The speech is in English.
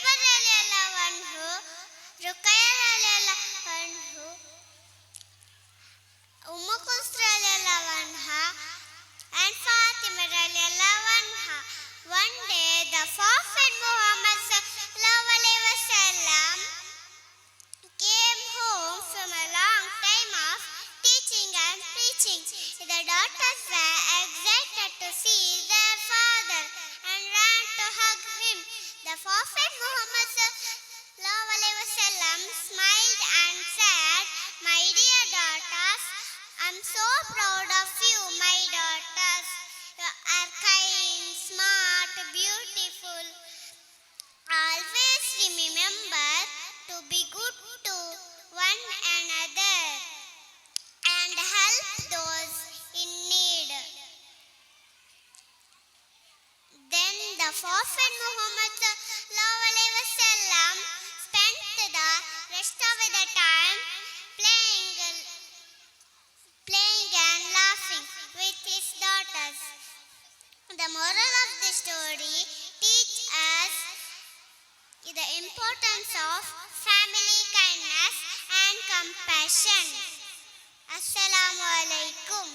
radiallahu anhu, Ruqayyah radiallahu anhu, Kulthum radiallahu anha, and Fatima radiallahu anha. One day, the Prophet Muhammad sallallahu alaihi wasallam came home from a long time of teaching and preaching. The daughters were excited to see their father and ran to hug him. The Prophet Muhammad sallallahu alaihi wasallam smiled and said, "My dear daughters, I'm so proud of you, my daughters. You are kind, smart, beautiful. Always remember to be good to one another and help those in need." Then the Prophet Muhammad sallallahu alaihi wasallam spent the rest of the time playing and laughing with his daughters. The moral of the story teach us the importance of family kindness and compassion. Assalamu alaikum.